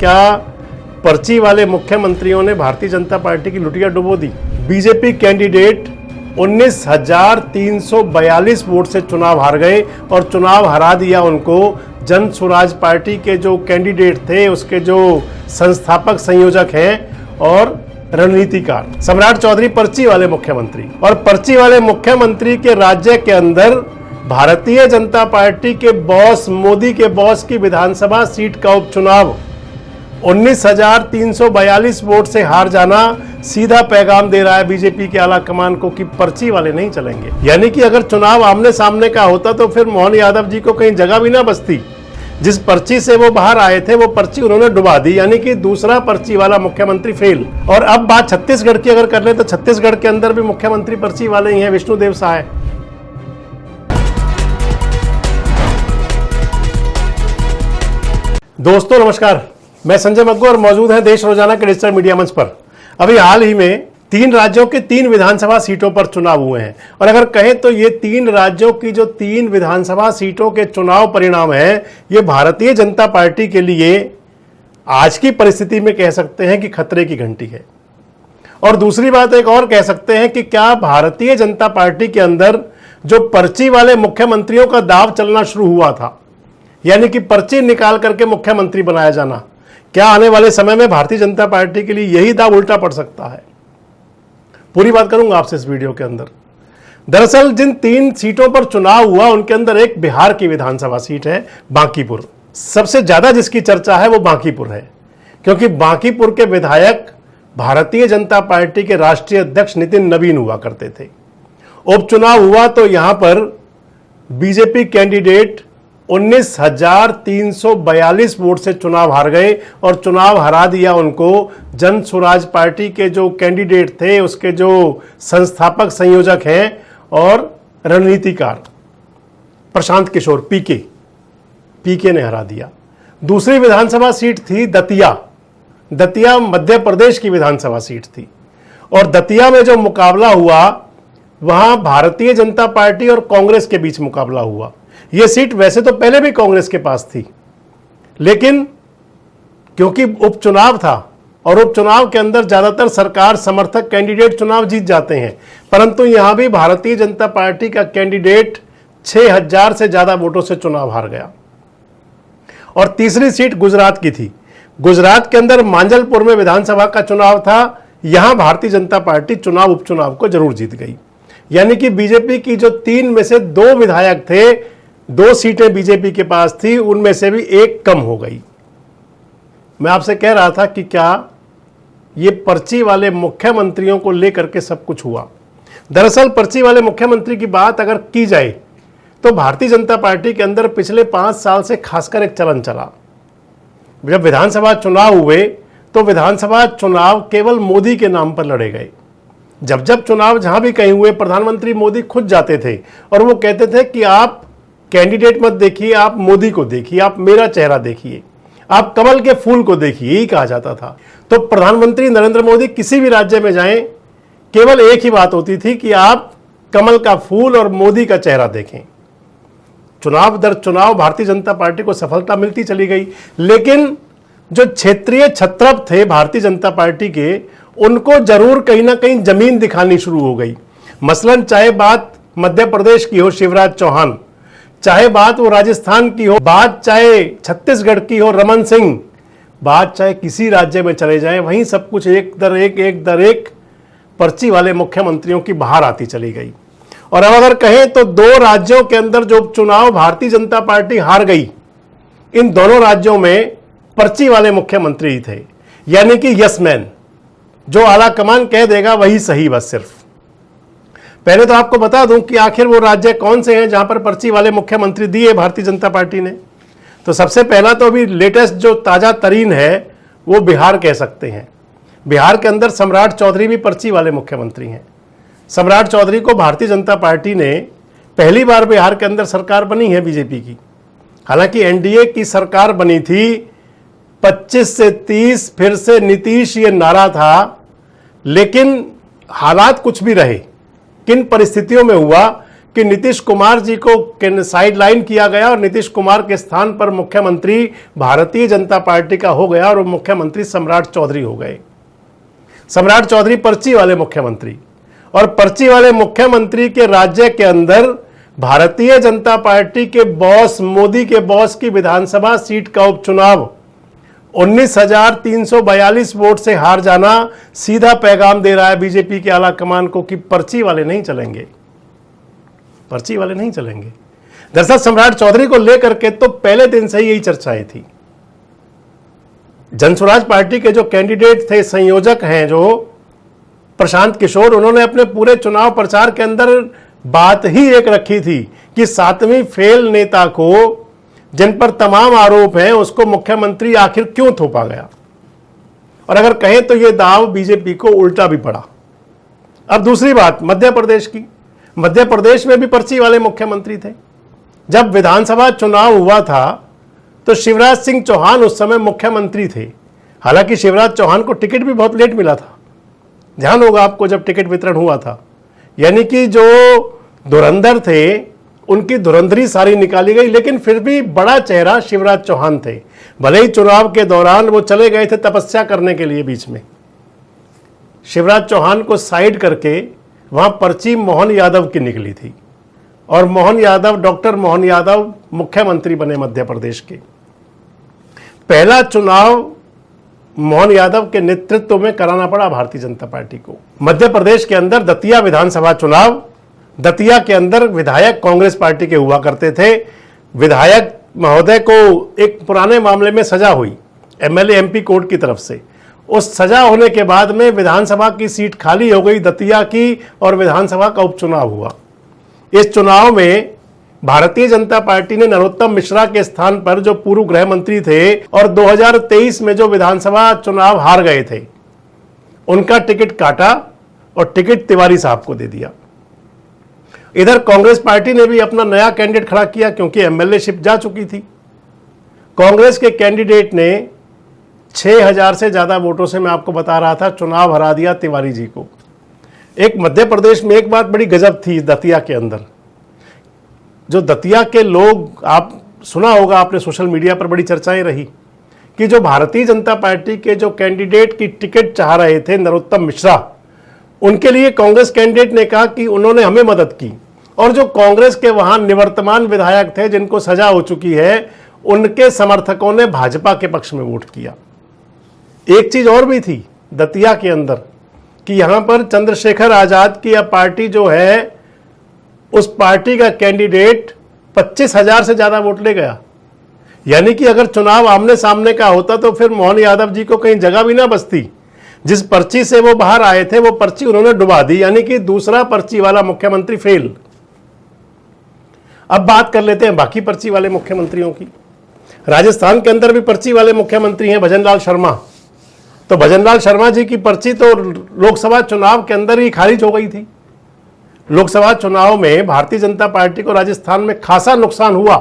क्या पर्ची वाले मुख्यमंत्रियों ने भारतीय जनता पार्टी की लुटिया डुबो दी? बीजेपी कैंडिडेट 19,342 वोट से चुनाव हार गए और चुनाव हरा दिया उनको जन स्वराज पार्टी के जो कैंडिडेट थे, उसके जो संस्थापक संयोजक हैं और रणनीतिकार सम्राट चौधरी पर्ची वाले मुख्यमंत्री। और पर्ची वाले मुख्यमंत्री के राज्य के अंदर भारतीय जनता पार्टी के बॉस, मोदी के बॉस की विधानसभा सीट का उपचुनाव 19,342 वोट से हार जाना सीधा पैगाम दे रहा है बीजेपी के आला कमान को कि पर्ची वाले नहीं चलेंगे। यानी कि अगर चुनाव आमने सामने का होता तो फिर मोहन यादव जी को कहीं जगह भी ना बचती। जिस पर्ची से वो बाहर आए थे वो पर्ची उन्होंने डुबा दी, यानी कि दूसरा पर्ची वाला मुख्यमंत्री फेल। और अब बात छत्तीसगढ़ की अगर कर ले तो छत्तीसगढ़ के अंदर भी मुख्यमंत्री पर्ची वाले ही हैं, विष्णुदेव साय। दोस्तों नमस्कार, मैं संजय मग्गू और मौजूद हैं देश रोजाना के डिजिटल मीडिया मंच पर। अभी हाल ही में 3 राज्यों के 3 विधानसभा सीटों पर चुनाव हुए हैं और अगर कहें तो ये 3 राज्यों की जो 3 विधानसभा सीटों के चुनाव परिणाम हैं, ये भारतीय जनता पार्टी के लिए आज की परिस्थिति में कह सकते हैं कि खतरे की घंटी है। और दूसरी बात एक और कह सकते हैं कि क्या भारतीय जनता पार्टी के अंदर जो पर्ची वाले मुख्यमंत्रियों का दाव चलना शुरू हुआ था, यानी कि पर्ची निकाल करके मुख्यमंत्री बनाया जाना, क्या आने वाले समय में भारतीय जनता पार्टी के लिए यही दाव उल्टा पड़ सकता है? पूरी बात करूंगा आपसे इस वीडियो के अंदर। दरअसल जिन 3 सीटों पर चुनाव हुआ उनके अंदर एक बिहार की विधानसभा सीट है बांकीपुर। सबसे ज्यादा जिसकी चर्चा है वो बांकीपुर है, क्योंकि बांकीपुर के विधायक भारतीय जनता पार्टी के राष्ट्रीय अध्यक्ष नितिन नवीन हुआ करते थे। उपचुनाव हुआ तो यहां पर बीजेपी कैंडिडेट 19,342 वोट से चुनाव हार गए और चुनाव हरा दिया उनको जन स्वराज पार्टी के जो कैंडिडेट थे, उसके जो संस्थापक संयोजक हैं और रणनीतिकार प्रशांत किशोर पीके ने हरा दिया। दूसरी विधानसभा सीट थी दतिया मध्य प्रदेश की विधानसभा सीट थी और दतिया में जो मुकाबला हुआ वहां भारतीय जनता पार्टी और कांग्रेस के बीच मुकाबला हुआ। यह सीट वैसे तो पहले भी कांग्रेस के पास थी, लेकिन क्योंकि उपचुनाव था और उपचुनाव के अंदर ज्यादातर सरकार समर्थक कैंडिडेट चुनाव जीत जाते हैं, परंतु यहां भी भारतीय जनता पार्टी का कैंडिडेट 6,000 से ज्यादा वोटों से चुनाव हार गया। और तीसरी सीट गुजरात की थी। गुजरात के अंदर मांजलपुर में विधानसभा का चुनाव था, यहां भारतीय जनता पार्टी उपचुनाव को जरूर जीत गई। यानी कि बीजेपी की जो 3 में से 2 विधायक थे, 2 सीटें बीजेपी के पास थी, उनमें से भी 1 कम हो गई। मैं आपसे कह रहा था कि क्या ये पर्ची वाले मुख्यमंत्रियों को लेकर के सब कुछ हुआ। दरअसल पर्ची वाले मुख्यमंत्री की बात अगर की जाए तो भारतीय जनता पार्टी के अंदर पिछले 5 साल से खासकर एक चलन चला। जब विधानसभा चुनाव हुए तो विधानसभा चुनाव केवल मोदी के नाम पर लड़े गए। जब चुनाव जहां भी कहीं हुए, प्रधानमंत्री मोदी खुद जाते थे और वो कहते थे कि आप कैंडिडेट मत देखिए, आप मोदी को देखिए, आप मेरा चेहरा देखिए, आप कमल के फूल को देखिए, यही कहा जाता था। तो प्रधानमंत्री नरेंद्र मोदी किसी भी राज्य में जाएं, केवल एक ही बात होती थी कि आप कमल का फूल और मोदी का चेहरा देखें। चुनाव दर चुनाव भारतीय जनता पार्टी को सफलता मिलती चली गई, लेकिन जो क्षेत्रीय छत्रप थे भारतीय जनता पार्टी के, उनको जरूर कहीं ना कहीं जमीन दिखानी शुरू हो गई। मसलन चाहे बात मध्य प्रदेश की हो शिवराज चौहान, चाहे बात वो राजस्थान की हो, बात चाहे छत्तीसगढ़ की हो रमन सिंह, बात चाहे किसी राज्य में चले जाएं, वहीं सब कुछ एक दर एक पर्ची वाले मुख्यमंत्रियों की बाहर आती चली गई। और अब अगर कहें तो 2 राज्यों के अंदर जो उपचुनाव भारतीय जनता पार्टी हार गई, इन दोनों राज्यों में पर्ची वाले मुख्यमंत्री थे, यानी कि यस मैन, जो आला कमान कह देगा वही सही। बस सिर्फ पहले तो आपको बता दूं कि आखिर वो राज्य कौन से हैं जहां पर पर्ची वाले मुख्यमंत्री दिए भारतीय जनता पार्टी ने। तो सबसे पहला तो अभी लेटेस्ट जो ताजा तरीन है वो बिहार कह सकते हैं। बिहार के अंदर सम्राट चौधरी भी पर्ची वाले मुख्यमंत्री हैं। सम्राट चौधरी को भारतीय जनता पार्टी ने पहली बार बिहार के अंदर सरकार बनी है बीजेपी की। हालांकि एनडीए की सरकार बनी थी 25 से 30, फिर से नीतीश ये नारा था, लेकिन हालात कुछ भी रहे, किन परिस्थितियों में हुआ कि नीतीश कुमार जी को साइडलाइन किया गया और नीतीश कुमार के स्थान पर मुख्यमंत्री भारतीय जनता पार्टी का हो गया और वो मुख्यमंत्री सम्राट चौधरी हो गए। सम्राट चौधरी पर्ची वाले मुख्यमंत्री, और पर्ची वाले मुख्यमंत्री के राज्य के अंदर भारतीय जनता पार्टी के बॉस, मोदी के बॉस की विधानसभा सीट का उपचुनाव 19,342 वोट से हार जाना सीधा पैगाम दे रहा है बीजेपी के आला कमान को कि पर्ची वाले नहीं चलेंगे, पर्ची वाले नहीं चलेंगे। दरअसल सम्राट चौधरी को लेकर के तो पहले दिन से ही यही चर्चाएं थी। जनसुराज पार्टी के जो कैंडिडेट थे, संयोजक हैं जो प्रशांत किशोर, उन्होंने अपने पूरे चुनाव प्रचार के अंदर बात ही एक रखी थी कि 7वीं फेल नेता को, जिन पर तमाम आरोप हैं, उसको मुख्यमंत्री आखिर क्यों थोपा गया। और अगर कहें तो यह दाव बीजेपी को उल्टा भी पड़ा। अब दूसरी बात मध्य प्रदेश की। मध्य प्रदेश में भी पर्ची वाले मुख्यमंत्री थे। जब विधानसभा चुनाव हुआ था तो शिवराज सिंह चौहान उस समय मुख्यमंत्री थे। हालांकि शिवराज चौहान को टिकट भी बहुत लेट मिला था, ध्यान होगा आपको, जब टिकट वितरण हुआ था। यानी कि जो धुरंधर थे उनकी धुरंधरी सारी निकाली गई, लेकिन फिर भी बड़ा चेहरा शिवराज चौहान थे। भले ही चुनाव के दौरान वो चले गए थे तपस्या करने के लिए, बीच में शिवराज चौहान को साइड करके वहां पर्ची मोहन यादव की निकली थी और मोहन यादव, डॉक्टर मोहन यादव मुख्यमंत्री बने मध्य प्रदेश के। पहला चुनाव मोहन यादव के नेतृत्व में कराना पड़ा भारतीय जनता पार्टी को। मध्य प्रदेश के अंदर दतिया विधानसभा चुनाव, दतिया के अंदर विधायक कांग्रेस पार्टी के हुआ करते थे। विधायक महोदय को एक पुराने मामले में सजा हुई एमएलए एमपी कोर्ट की तरफ से। उस सजा होने के बाद में विधानसभा की सीट खाली हो गई दतिया की और विधानसभा का उपचुनाव हुआ। इस चुनाव में भारतीय जनता पार्टी ने नरोत्तम मिश्रा के स्थान पर, जो पूर्व गृह मंत्री थे और 2023 में जो विधानसभा चुनाव हार गए थे, उनका टिकट काटा और टिकट तिवारी साहब को दे दिया। इधर कांग्रेस पार्टी ने भी अपना नया कैंडिडेट खड़ा किया क्योंकि एमएलए शिप जा चुकी थी। कांग्रेस के कैंडिडेट ने 6,000 से ज्यादा वोटों से, मैं आपको बता रहा था, चुनाव हरा दिया तिवारी जी को। एक मध्य प्रदेश में एक बात बड़ी गजब थी दतिया के अंदर। जो दतिया के लोग, आप सुना होगा आपने, सोशल मीडिया पर बड़ी चर्चाएं रही कि जो भारतीय जनता पार्टी के जो कैंडिडेट की टिकट चाह रहे थे नरोत्तम मिश्रा, उनके लिए कांग्रेस कैंडिडेट ने कहा कि उन्होंने हमें मदद की, और जो कांग्रेस के वहां निवर्तमान विधायक थे जिनको सजा हो चुकी है, उनके समर्थकों ने भाजपा के पक्ष में वोट किया। एक चीज और भी थी दतिया के अंदर कि यहां पर चंद्रशेखर आजाद की अब पार्टी जो है, उस पार्टी का कैंडिडेट 25,000 से ज्यादा वोट ले गया। यानी कि अगर चुनाव आमने सामने का होता तो फिर मोहन यादव जी को कहीं जगह भी ना बचती। जिस पर्ची से वो बाहर आए थे वो पर्ची उन्होंने डुबा दी, यानी कि दूसरा पर्ची वाला मुख्यमंत्री फेल। अब बात कर लेते हैं बाकी पर्ची वाले मुख्यमंत्रियों की। राजस्थान के अंदर भी पर्ची वाले मुख्यमंत्री हैं भजनलाल शर्मा। तो भजनलाल शर्मा जी की पर्ची तो लोकसभा चुनाव के अंदर ही खारिज हो गई थी। लोकसभा चुनाव में भारतीय जनता पार्टी को राजस्थान में खासा नुकसान हुआ,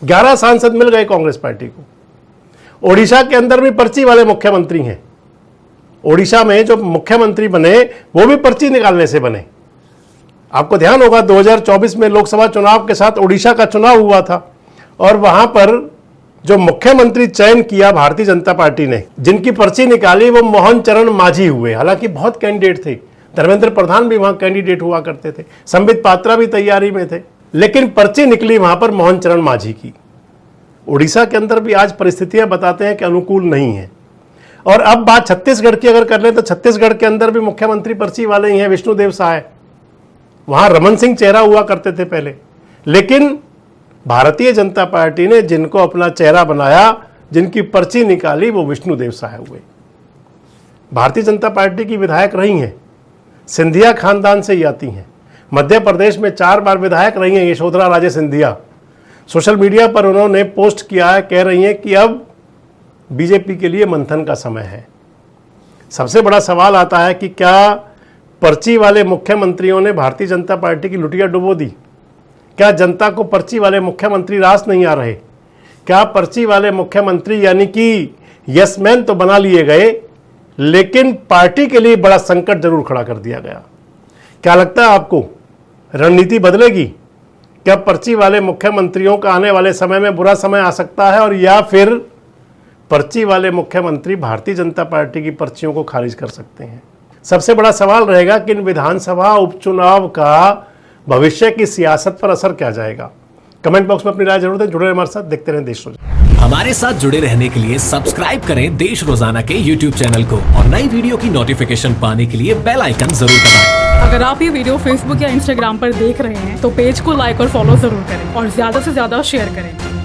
11 सांसद मिल गए कांग्रेस पार्टी को। ओडिशा के अंदर भी पर्ची वाले मुख्यमंत्री हैं। ओडिशा में जो मुख्यमंत्री बने वो भी पर्ची निकालने से बने। आपको ध्यान होगा 2024 में लोकसभा चुनाव के साथ ओडिशा का चुनाव हुआ था और वहां पर जो मुख्यमंत्री चयन किया भारतीय जनता पार्टी ने, जिनकी पर्ची निकाली, वो मोहन चरण मांझी हुए। हालांकि बहुत कैंडिडेट थे, धर्मेंद्र प्रधान भी वहां कैंडिडेट हुआ करते थे, संबित पात्रा भी तैयारी में थे, लेकिन पर्ची निकली वहां पर मोहन चरण मांझी की। उड़ीसा के अंदर भी आज परिस्थितियां बताते हैं कि अनुकूल नहीं है। और अब बात छत्तीसगढ़ की अगर कर ले तो छत्तीसगढ़ के अंदर भी मुख्यमंत्री पर्ची वाले ही हैं, विष्णुदेव साय। वहां रमन सिंह चेहरा हुआ करते थे पहले, लेकिन भारतीय जनता पार्टी ने जिनको अपना चेहरा बनाया, जिनकी पर्ची निकाली, वो विष्णुदेव साय हुए। भारतीय जनता पार्टी की विधायक रही हैं, सिंधिया खानदान से ही आती हैं। मध्य प्रदेश में 4 बार विधायक रही हैं यशोधरा राजे सिंधिया। सोशल मीडिया पर उन्होंने पोस्ट किया है, कह रही हैं कि अब बीजेपी के लिए मंथन का समय है। सबसे बड़ा सवाल आता है कि क्या पर्ची वाले मुख्यमंत्रियों ने भारतीय जनता पार्टी की लुटिया डुबो दी? क्या जनता को पर्ची वाले मुख्यमंत्री रास नहीं आ रहे? क्या पर्ची वाले मुख्यमंत्री यानी कि यसमैन तो बना लिए गए, लेकिन पार्टी के लिए बड़ा संकट जरूर खड़ा कर दिया गया? क्या लगता है आपको, रणनीति बदलेगी? क्या पर्ची वाले मुख्यमंत्रियों का आने वाले समय में बुरा समय आ सकता है, और या फिर पर्ची वाले मुख्यमंत्री भारतीय जनता पार्टी की पर्चियों को खारिज कर सकते हैं? सबसे बड़ा सवाल रहेगा कि इन विधानसभा उपचुनाव का भविष्य की सियासत पर असर क्या जाएगा। कमेंट बॉक्स में अपनी राय जरूर दें। जुड़े रहें हमारे साथ, देखते रहें देश रोजाना। हमारे साथ जुड़े रहने के लिए सब्सक्राइब करें देश रोजाना के YouTube चैनल को और नई वीडियो की नोटिफिकेशन पाने के लिए बेल आइकन जरूर दबाएं। अगर आप ये वीडियो फेसबुक या इंस्टाग्राम पर देख रहे हैं तो पेज को लाइक और फॉलो जरूर करें और ज्यादा से ज्यादा शेयर करें।